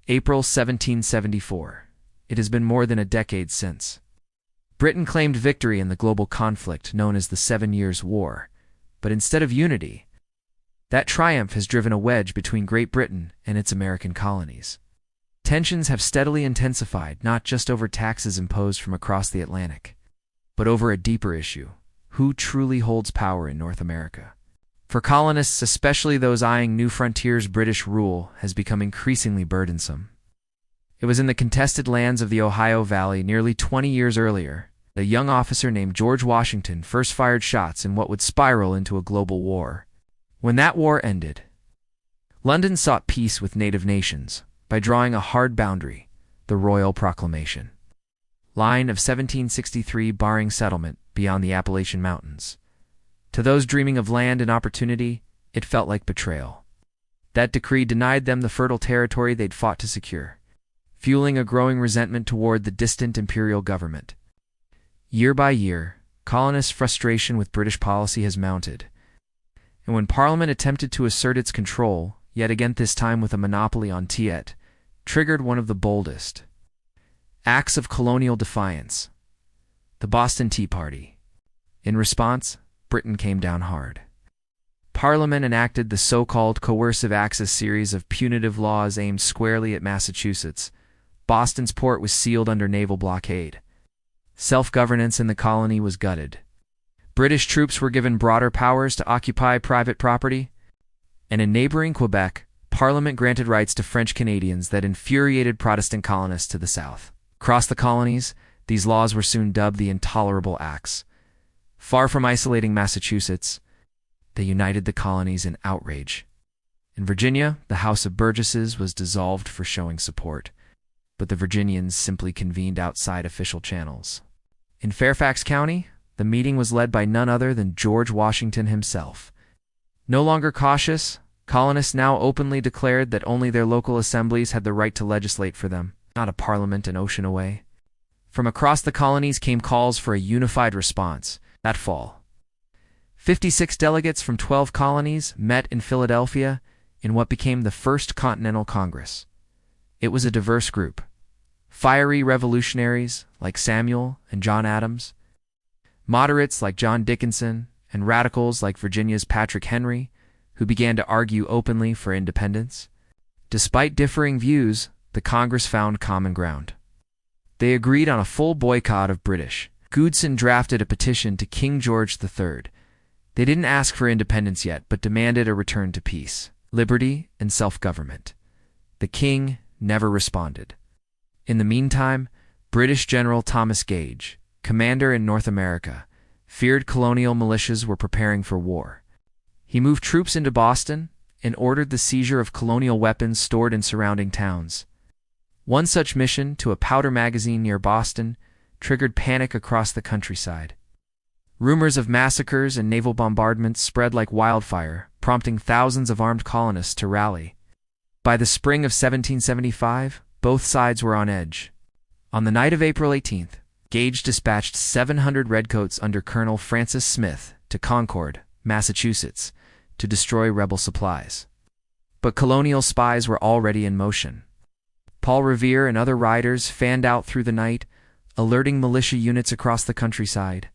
April 1774. It has been more than a decade since. Britain claimed victory in the global conflict known as the 7 Years' War, but instead of unity, that triumph has driven a wedge between Great Britain and its American colonies. Tensions have steadily intensified, not just over taxes imposed from across the Atlantic, but over a deeper issue: who truly holds power in North America? For colonists, especially those eyeing new frontiers, British rule has become increasingly burdensome. It was in the contested lands of the Ohio Valley nearly 20 years earlier that a young officer named George Washington first fired shots in what would spiral into a global war. When that war ended, London sought peace with native nations by drawing a hard boundary, the Royal Proclamation. Line of 1763 barring settlement beyond the Appalachian Mountains. To those dreaming of land and opportunity, it felt like betrayal. That decree denied them the fertile territory they'd fought to secure, fueling a growing resentment toward the distant imperial government. Year by year, colonists' frustration with British policy has mounted, and when Parliament attempted to assert its control, yet again this time with a monopoly on teetered, triggered one of the boldest acts of colonial defiance: the Boston Tea Party. In response, Britain came down hard. Parliament enacted the so-called Coercive Acts, a series of punitive laws aimed squarely at Massachusetts. Boston's port was sealed under naval blockade. Self-governance in the colony was gutted. British troops were given broader powers to occupy private property, and in neighboring Quebec, Parliament granted rights to French Canadians that infuriated Protestant colonists to the south. Across the colonies, these laws were soon dubbed the Intolerable Acts. Far from isolating Massachusetts, they united the colonies in outrage. In Virginia, the House of Burgesses was dissolved for showing support, but the Virginians simply convened outside official channels. In Fairfax County, the meeting was led by none other than George Washington himself. No longer cautious, colonists now openly declared that only their local assemblies had the right to legislate for them, not a parliament an ocean away. From across the colonies came calls for a unified response. That fall, 56 delegates from 12 colonies met in Philadelphia in what became the First Continental Congress. It was a diverse group: fiery revolutionaries like Samuel and John Adams, moderates like John Dickinson, and radicals like Virginia's Patrick Henry, who began to argue openly for independence. Despite differing views, the Congress found common ground. They agreed on a full boycott of British goods and drafted a petition to King George III. They didn't ask for independence yet, but demanded a return to peace, liberty, and self-government. The king never responded. In the meantime, British General Thomas Gage, commander in North America, feared colonial militias were preparing for war. He moved troops into Boston and ordered the seizure of colonial weapons stored in surrounding towns. One such mission to a powder magazine near Boston triggered panic across the countryside. Rumors of massacres and naval bombardments spread like wildfire, prompting thousands of armed colonists to rally. By the spring of 1775, both sides were on edge. On the night of April 18th, Gage dispatched 700 redcoats under Colonel Francis Smith to Concord, Massachusetts, to destroy rebel supplies. But colonial spies were already in motion. Paul Revere and other riders fanned out through the night, alerting militia units across the countryside.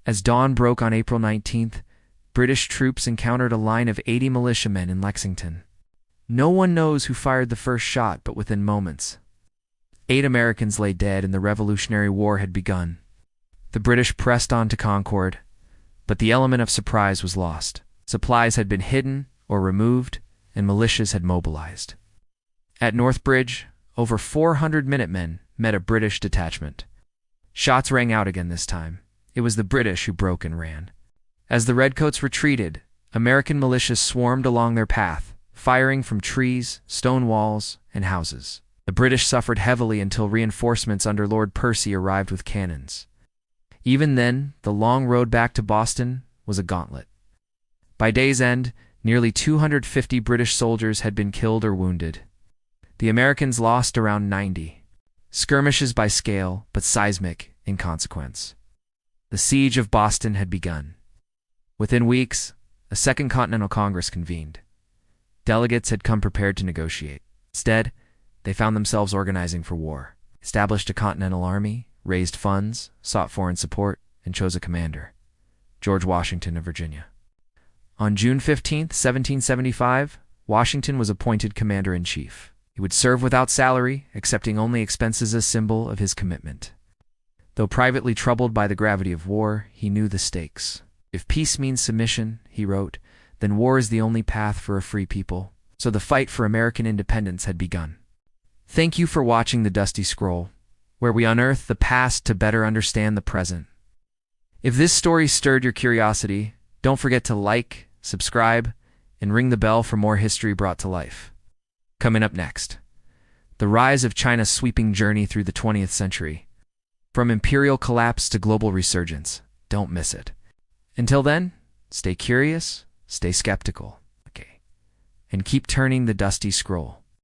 As dawn broke on April 19th, British troops encountered a line of 80 militiamen in Lexington. No one knows who fired the first shot, but within moments, 8 Americans lay dead and the Revolutionary War had begun. The British pressed on to Concord, but the element of surprise was lost. Supplies had been hidden or removed, and militias had mobilized. At Northbridge, over 400 Minutemen met a British detachment. Shots rang out again this time. It was the British who broke and ran. As the redcoats retreated, American militias swarmed along their path, firing from trees, stone walls, and houses. The British suffered heavily until reinforcements under Lord Percy arrived with cannons. Even then, the long road back to Boston was a gauntlet. By day's end, nearly 250 British soldiers had been killed or wounded. The Americans lost around 90. Skirmishes by scale, but seismic in consequence. The siege of Boston had begun. Within weeks, a Second Continental Congress convened. Delegates had come prepared to negotiate. Instead, They found themselves organizing for war, established a Continental Army, raised funds, sought foreign support, and chose a commander, George Washington of Virginia. On June 15, 1775, Washington was appointed commander-in-chief. He would serve without salary, accepting only expenses as a symbol of his commitment. Though privately troubled by the gravity of war, he knew the stakes. If peace means submission, he wrote, then war is the only path for a free people. So the fight for American independence had begun. Thank you for watching The Dusty Scroll, where we unearth the past to better understand the present. If this story stirred your curiosity, don't forget to like, subscribe, and ring the bell for more history brought to life. Coming up next, the rise of China's sweeping journey through the 20th century. From imperial collapse to global resurgence, don't miss it. Until then, stay curious, stay skeptical, and keep turning the dusty scroll.